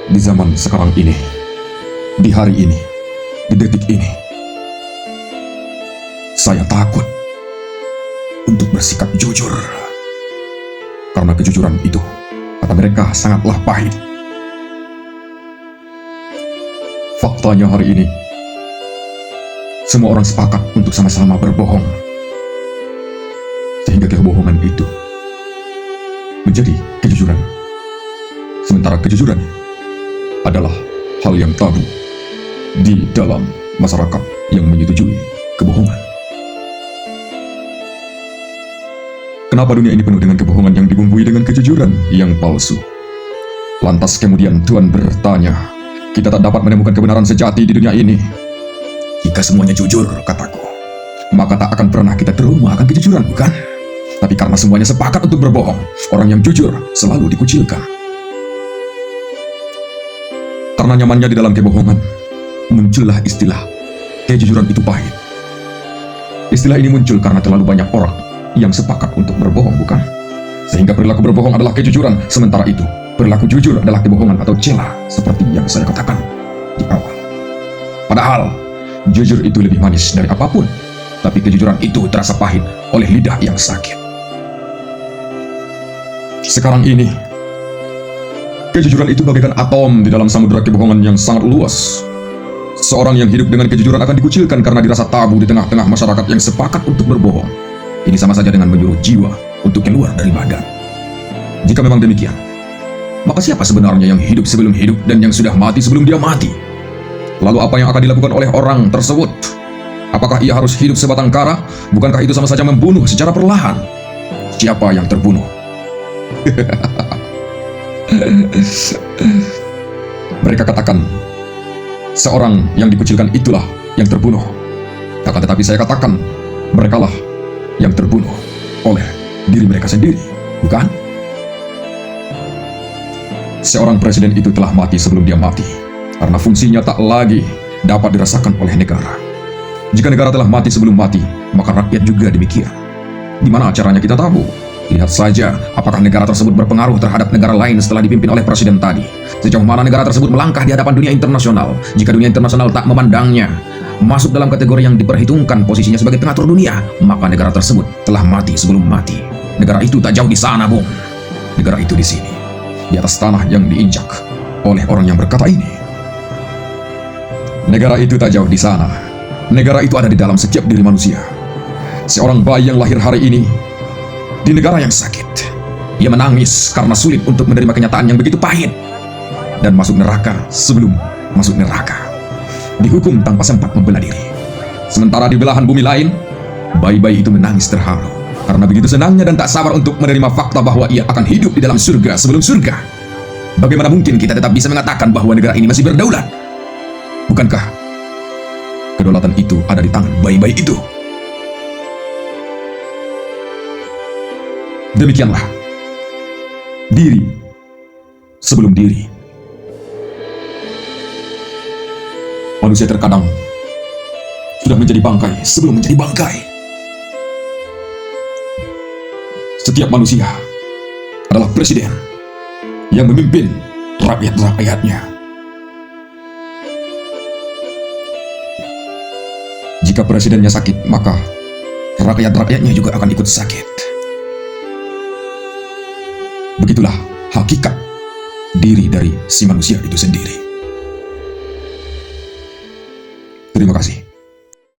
Di zaman sekarang ini, di hari ini, di detik ini, saya takut untuk bersikap jujur. Karena kejujuran itu, kata mereka, sangatlah pahit. Faktanya hari ini, semua orang sepakat untuk sama-sama berbohong. Sehingga kebohongan itu menjadi kejujuran. Sementara kejujuran adalah hal yang tabu di dalam masyarakat yang menyetujui kebohongan. Kenapa dunia ini penuh dengan kebohongan yang dibumbui dengan kejujuran yang palsu? Lantas kemudian Tuhan bertanya, kita tak dapat menemukan kebenaran sejati di dunia ini. Jika semuanya jujur, kataku, maka tak akan pernah kita trauma akan kejujuran, bukan? Tapi karena semuanya sepakat untuk berbohong, orang yang jujur selalu dikucilkan. Karena nyamannya di dalam kebohongan, muncullah istilah kejujuran itu pahit. Istilah ini muncul karena terlalu banyak orang yang sepakat untuk berbohong, bukan? Sehingga perilaku berbohong adalah kejujuran, sementara itu perilaku jujur adalah kebohongan atau celah, seperti yang saya katakan di awal. Padahal jujur itu lebih manis dari apapun, tapi kejujuran itu terasa pahit oleh lidah yang sakit. Sekarang ini, kejujuran itu bagaikan atom di dalam samudera kebohongan yang sangat luas. Seorang yang hidup dengan kejujuran akan dikucilkan karena dirasa tabu di tengah-tengah masyarakat yang sepakat untuk berbohong. Ini sama saja dengan menyuruh jiwa untuk keluar dari badan. Jika memang demikian, maka siapa sebenarnya yang hidup sebelum hidup dan yang sudah mati sebelum dia mati? Lalu apa yang akan dilakukan oleh orang tersebut? Apakah ia harus hidup sebatang kara? Bukankah itu sama saja membunuh secara perlahan? Siapa yang terbunuh? Mereka katakan, seorang yang dikucilkan itulah yang terbunuh. Akan tetapi saya katakan, merekalah yang terbunuh oleh diri mereka sendiri, bukan? Seorang presiden itu telah mati sebelum dia mati, karena fungsinya tak lagi dapat dirasakan oleh negara. Jika negara telah mati sebelum mati, maka rakyat juga demikian. Di mana caranya kita tahu? Lihat saja apakah negara tersebut berpengaruh terhadap negara lain setelah dipimpin oleh presiden tadi. Sejauh mana negara tersebut melangkah di hadapan dunia internasional. Jika dunia internasional tak memandangnya masuk dalam kategori yang diperhitungkan posisinya sebagai pengatur dunia, maka negara tersebut telah mati sebelum mati. Negara itu tak jauh di sana, Bung. Negara itu di sini, di atas tanah yang diinjak oleh orang yang berkata ini. Negara itu tak jauh di sana. Negara itu ada di dalam setiap diri manusia. Seorang bayi yang lahir hari ini di negara yang sakit, ia menangis karena sulit untuk menerima kenyataan yang begitu pahit dan masuk neraka sebelum masuk neraka. Dihukum tanpa sempat membela diri. Sementara di belahan bumi lain, bayi-bayi itu menangis terharu karena begitu senangnya dan tak sabar untuk menerima fakta bahwa ia akan hidup di dalam surga sebelum surga. Bagaimana mungkin kita tetap bisa mengatakan bahwa negara ini masih berdaulat? Bukankah kedaulatan itu ada di tangan bayi-bayi itu? Demikianlah diri sebelum diri. Manusia terkadang sudah menjadi bangkai sebelum menjadi bangkai. Setiap manusia adalah presiden yang memimpin rakyat-rakyatnya. Jika presidennya sakit, maka rakyat-rakyatnya juga akan ikut sakit. Begitulah hakikat diri dari si manusia itu sendiri. Terima kasih.